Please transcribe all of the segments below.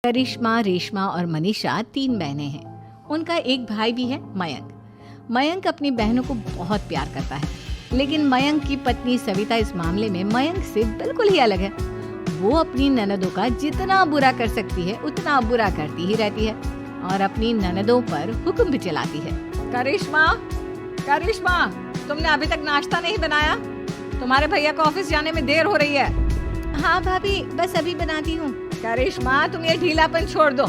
करिश्मा, रेशमा और मनीषा 3 बहनें हैं। उनका एक भाई भी है, मयंक। मयंक अपनी बहनों को बहुत प्यार करता है, लेकिन मयंक की पत्नी सविता इस मामले में मयंक से बिल्कुल ही अलग है। वो अपनी ननदों का जितना बुरा कर सकती है उतना बुरा करती ही रहती है और अपनी ननदों पर हुक्म भी चलाती है। करिश्मा, करिश्मा, तुमने अभी तक नाश्ता नहीं बनाया? तुम्हारे भैया को ऑफिस जाने में देर हो रही है। हाँ भाभी, बस अभी बनाती हूँ। करिश्मा, तुम ये ढीलापन छोड़ दो।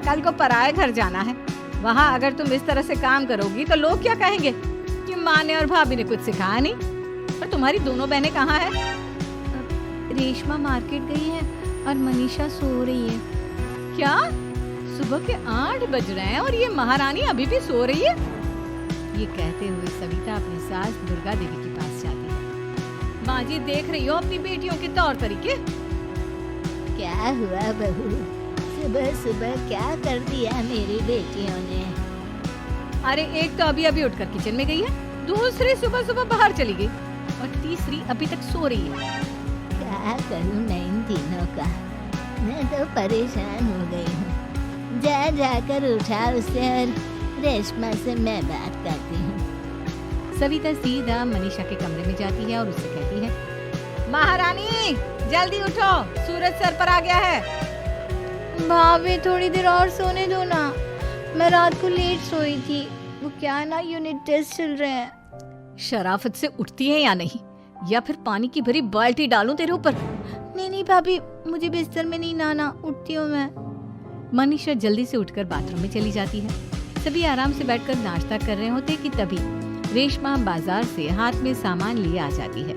कल को पराये घर जाना है। वहाँ अगर तुम इस तरह से काम करोगी तो लोग क्या कहेंगे कि माँ ने और भाभी ने कुछ सिखाया नहीं। पर तुम्हारी दोनों बहनें कहाँ हैं? रेशमा मार्केट गई है और मनीषा सो रही है। क्या? सुबह के 8 बज रहे हैं और ये महारानी अभी भी सो रही है? ये कहते हुए सविता अपनी सास दुर्गा देवी के पास जाती है। माँ जी, देख रही हो अपनी बेटियों के तौर तरीके? क्या हुआ बहू, सुबह सुबह क्या कर दिया मेरी बेटियों ने? अरे एक तो अभी अभी उठकर किचन में गई है, दूसरी सुबह सुबह बाहर चली गई और तीसरी अभी तक सो रही है। क्या करूं मैं इन तीनों का, मैं तो परेशान हो गई हूँ। जा जाकर उठा उसे और रेशमा से मैं बात करती हूँ। सविता सीधा मनीषा के कमरे में जाती है और उससे कहती है, महारानी जल्दी उठो, सूरज सर पर आ गया है। भाभी थोड़ी देर और सोने दो ना, मैं रात को लेट सोई थी। वो क्या ना, यूनिट टेस्ट चल रहे हैं। शराफत से उठती है या नहीं, या फिर पानी की भरी बाल्टी डालूं तेरे ऊपर? नहीं भाभी, मुझे बिस्तर में नहीं लाना, उठती हूँ मैं। मनीषा जल्दी से उठकर बाथरूम में चली जाती है। सभी आराम से बैठकर नाश्ता कर रहे होते कि तभी रेशमा बाजार से हाथ में सामान लिए आ जाती है।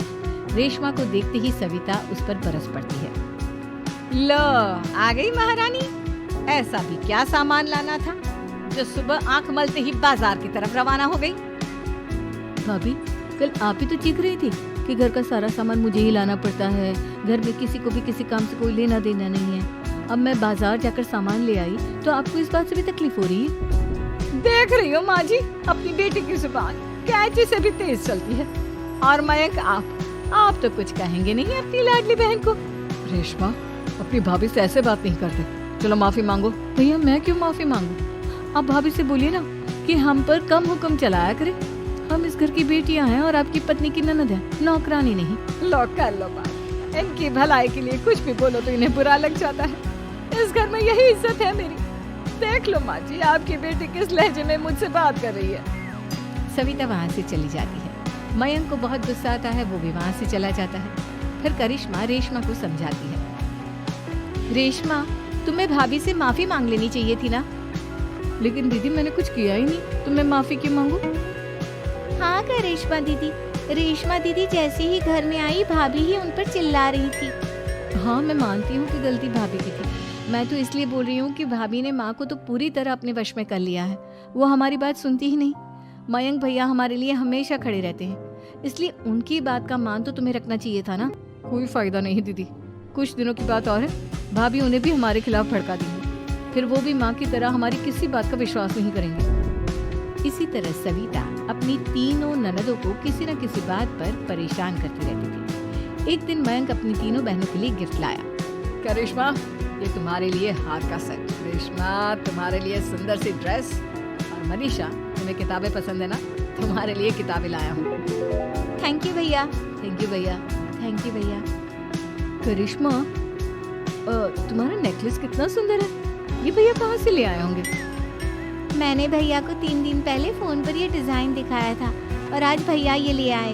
रेशमा को देखते ही सविता उस पर बरस पड़ती है। लो, आ गई महारानी। ऐसा भी क्या सामान लाना था जो सुबह आंख मलते ही बाजार की तरफ रवाना हो गई? भाभी, कल आप ही तो चीख रही थी कि घर का सारा सामान मुझे ही लाना पड़ता है, घर में किसी को भी किसी काम से कोई लेना देना नहीं है। अब मैं बाजार जाकर सामान ले आई तो आपको इस बात से भी तकलीफ हो रही है? देख रही हो माँ जी, अपनी बेटी की जुबान कैंची से भी तेज चलती है। और मयंक, आप तो कुछ कहेंगे नहीं अपनी लाडली बहन को। रेशमा, अपनी भाभी से ऐसे बात नहीं करते। चलो माफी मांगो। भैया, मैं क्यों माफी मांगू? आप भाभी से बोलिए ना कि हम पर कम हुक्म चलाया करे। हम इस घर की बेटियां हैं और आपकी पत्नी की ननद है, नौकरानी नहीं। लो कर लो बात। इनकी भलाई के लिए कुछ भी बोलो तो इन्हें बुरा लग जाता है। इस घर में यही इज्जत है मेरी। देख लो माँ जी, आपकी बेटी किस लहजे में मुझसे बात कर रही है। सविता वहाँ से चली जाती है। मयंक को बहुत गुस्सा आता है, वो भी वहाँ से चला जाता है। फिर करिश्मा रेशमा को समझाती है, रेशमा, तुम्हें भाभी से माफी मांग लेनी चाहिए थी ना। लेकिन दीदी, मैंने कुछ किया ही नहीं, तो मैं माफी क्यों मांगू? हाँ करिश्मा दीदी, रेशमा दीदी जैसे ही घर में आई, भाभी ही उन पर चिल्ला रही थी। हाँ, मैं मानती हूँ कि गलती भाभी की थी। मैं तो इसलिए बोल रही हूँ कि भाभी ने माँ को तो पूरी तरह अपने वश में कर लिया है। वो हमारी बात सुनती ही नहीं। मयंक भैया हमारे लिए हमेशा खड़े रहते हैं, इसलिए उनकी बात का मान तो तुम्हें रखना चाहिए था ना। कोई फायदा नहीं दीदी, कुछ दिनों की बात और है, भाभी उन्हें भी हमारे खिलाफ भड़का देंगे। फिर वो भी माँ की तरह हमारी किसी बात का विश्वास नहीं करेंगे। इसी तरह सविता अपनी तीनों ननदों को किसी न किसी बात पर परेशान करती रहती थी। एक दिन मयंक अपनी तीनों बहनों के लिए गिफ्ट लाया। करिश्मा, ये तुम्हारे लिए हार का सेट। रेशमा, तुम्हारे लिए सुंदर सी ड्रेस। और मनीषा, तुम्हें किताबें पसंद है ना, तुम्हारे लिए किताबें लाया हूँ। थैंक यू भैया। थैंक यू भैया। थैंक यू भैया। करिश्मा, तुम्हारा नेकलेस कितना सुंदर है। ये भैया कहाँ से ले आए होंगे? मैंने भैया को 3 दिन पहले फोन पर ये डिजाइन दिखाया था और आज भैया ये ले आए।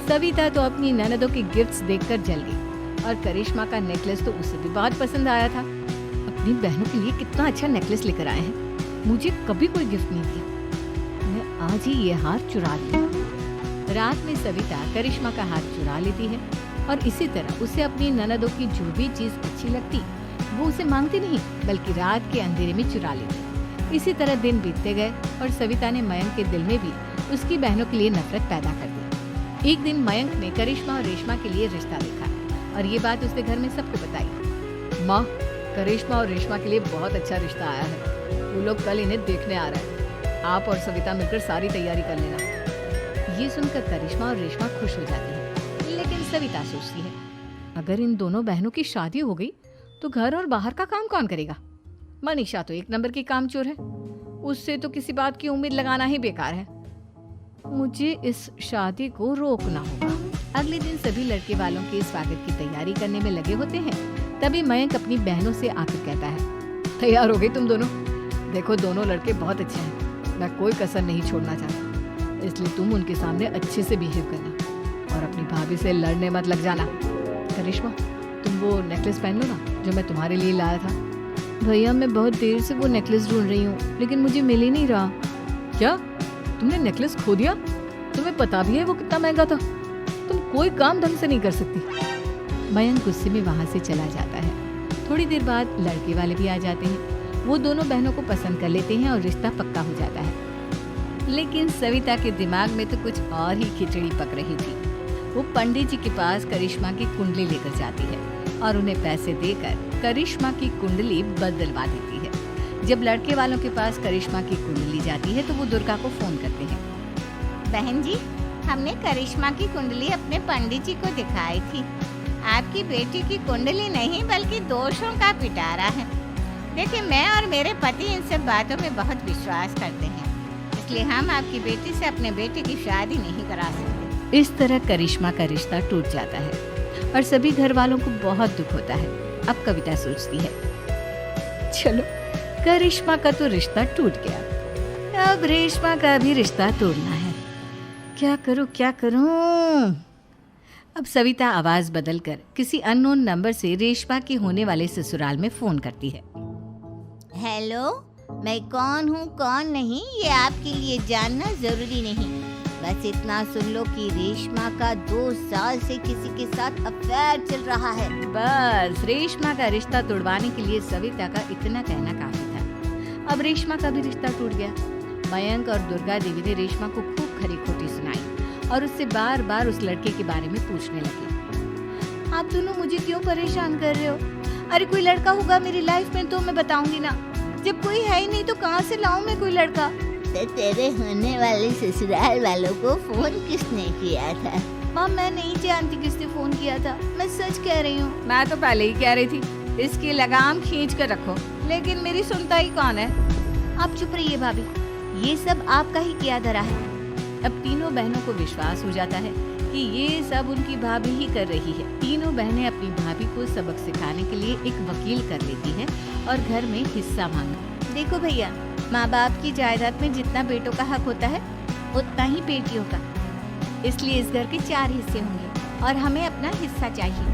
सविता तो अपनी ननदों के गिफ्ट्स देखकर जल गई और करिश्मा का नेकलेस तो उसे भी बहुत पसंद आया था। अपनी बहनों के लिए कितना अच्छा नेकलेस लेकर आए हैं, मुझे कभी कोई गिफ्ट नहीं दिया। मैं आज ही ये हार चुरा लूं। रात में सविता करिश्मा का हाथ चुरा लेती है और इसी तरह उसे अपनी ननदों की जो भी चीज अच्छी लगती वो उसे मांगती नहीं, बल्कि रात के अंधेरे में चुरा लेती। इसी तरह दिन बीतते गए और सविता ने मयंक के दिल में भी उसकी बहनों के लिए नफरत पैदा कर दी। एक दिन मयंक ने करिश्मा और रेशमा के लिए रिश्ता देखा और ये बात उसने घर में सबको बताई। माँ, करिश्मा और रेशमा के लिए बहुत अच्छा रिश्ता आया है। वो लोग कल इन्हें देखने आ रहे हैं। आप और सविता मिलकर सारी तैयारी कर लेना। ये सुनकर करिश्मा और रेशमा खुश हो जाती है, लेकिन सविता सोचती है, अगर इन दोनों बहनों की शादी हो गई तो घर और बाहर का काम कौन करेगा। मनीषा तो एक नंबर की कामचोर है, उससे तो किसी बात की उम्मीद लगाना ही बेकार है। मुझे इस शादी को रोकना होगा। अगले दिन सभी लड़के वालों के स्वागत की तैयारी करने में लगे होते हैं। तभी मयंक अपनी बहनों से आकर कहता है, तैयार हो गई तुम दोनों? देखो दोनों लड़के बहुत अच्छे हैं, मैं कोई कसर नहीं छोड़ना चाहता, इसलिए तुम उनके सामने अच्छे से बिहेव करना और अपनी भाभी से लड़ने मत लग जाना। करिश्मा, तुम वो नेकलेस पहन लो ना जो मैं तुम्हारे लिए लाया था। भैया मैं बहुत देर से वो नेकलेस ढूंढ रही हूँ, लेकिन मुझे मिल ही नहीं रहा। क्या तुमने नेकलेस खो दिया? तुम्हें पता भी है वो कितना महंगा था? तुम कोई काम ढंग से नहीं कर सकती। मयंक गुस्से में वहां से चला जाता है। थोड़ी देर बाद लड़के वाले भी आ जाते हैं। वो दोनों बहनों को पसंद कर लेते हैं और रिश्ता पक्का हो जाता है। लेकिन सविता के दिमाग में तो कुछ और ही खिचड़ी पक रही थी। वो पंडित जी के पास करिश्मा की कुंडली लेकर जाती है और उन्हें पैसे देकर करिश्मा की कुंडली बदलवा देती है। जब लड़के वालों के पास करिश्मा की कुंडली जाती है तो वो दुर्गा को फोन करते हैं। बहन जी, हमने करिश्मा की कुंडली अपने पंडित जी को दिखाई थी। आपकी बेटी की कुंडली नहीं बल्कि दोषों का पिटारा है। देखिए, मैं और मेरे पति इन सब बातों में बहुत विश्वास करते हैं, इसलिए हम आपकी बेटी से अपने बेटे की शादी नहीं करा सकते। इस तरह करिश्मा का रिश्ता टूट जाता है और सभी घर वालों को बहुत दुख होता है। अब कविता सोचती है, चलो करिश्मा का तो रिश्ता टूट गया, अब रेशमा का भी रिश्ता तोड़ना है। क्या करूं? अब सविता आवाज बदलकर किसी अननोन नंबर से रेशमा के होने वाले ससुराल में फोन करती है। हेलो, मैं कौन हूँ कौन नहीं ये आपके लिए जानना जरूरी नहीं। बस इतना सुन लो कि रेशमा का 2 साल से किसी के साथ अफेयर चल रहा है। बस रेशमा का रिश्ता तोड़वाने के लिए सविता का इतना कहना काफी था। अब रेशमा का भी रिश्ता टूट गया। मयंक और दुर्गा देवी ने रेशमा को खूब खरी खोटी सुनाई और उससे बार बार उस लड़के के बारे में पूछने लगे। आप दोनों मुझे क्यों परेशान कर रहे हो? अरे कोई लड़का होगा मेरी लाइफ में तो मैं बताऊंगी ना। जब कोई है ही नहीं तो कहाँ से लाऊं मैं कोई लड़का? तो तेरे होने वाले ससुराल वालों को फोन किसने किया था? माँ, मैं नहीं जानती किसने फोन किया था, मैं सच कह रही हूँ। मैं तो पहले ही कह रही थी इसकी लगाम खींच कर रखो, लेकिन मेरी सुनता ही कौन है। आप चुप रहिए भाभी, ये सब आपका ही किया धरा है। अब तीनों बहनों को विश्वास हो जाता है कि ये सब उनकी भाभी ही कर रही है। तीनों बहनें अपनी भाभी को सबक सिखाने के लिए एक वकील कर लेती हैं और घर में हिस्सा मांगा। देखो भैया, माँ बाप की जायदाद में जितना बेटों का हक होता है उतना ही बेटियों का, इसलिए इस घर के 4 हिस्से होंगे और हमें अपना हिस्सा चाहिए।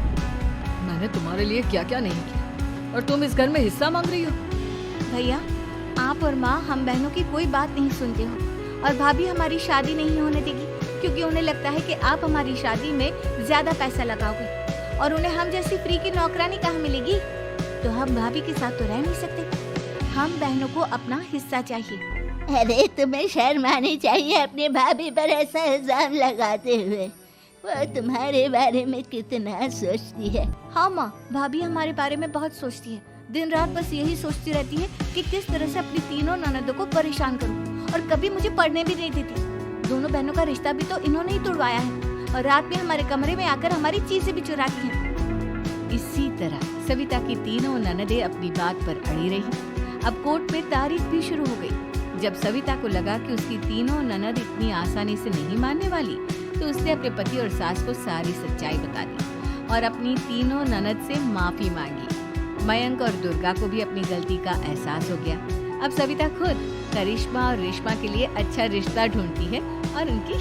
मैंने तुम्हारे लिए क्या क्या नहीं किया और तुम इस घर में हिस्सा मांग रही हो? भैया, आप और माँ हम बहनों की कोई बात नहीं सुनते हो और भाभी हमारी शादी नहीं होने देगी क्योंकि उन्हें लगता है कि आप हमारी शादी में ज्यादा पैसा लगाओगे और उन्हें हम जैसी फ्री की नौकरानी कहाँ मिलेगी। तो हम भाभी के साथ तो रह नहीं सकते, हम बहनों को अपना हिस्सा चाहिए। अरे तुम्हें शर्म आनी चाहिए अपनी भाभी पर ऐसा इल्जाम लगाते हुए। वो तुम्हारे बारे में कितना सोचती है। हाँ माँ, भाभी हमारे बारे में बहुत सोचती है। दिन रात बस यही सोचती रहती है कि किस तरह से अपनी तीनों ननदों को परेशान करूं और कभी मुझे पढ़ने भी नहीं देती। दोनों बहनों का रिश्ता भी तो इन्होंने ही तोड़वाया है और रात में हमारे कमरे में आकर हमारी चीजें भी चुराती हैं। इसी तरह सविता की तीनों ननदें अपनी बात पर अड़ी रही। अब कोर्ट में तारीख भी शुरू हो गई। जब सविता को लगा कि उसकी तीनों ननद इतनी आसानी से नहीं मानने वाली, तो उसने अपने पति और सास को सारी सच्चाई बता दी और अपनी तीनों ननद से माफी मांगी। मयंक और दुर्गा को भी अपनी गलती का एहसास हो गया। अब सविता खुद करिश्मा और रेशमा के लिए अच्छा रिश्ता ढूंढती है और उनकी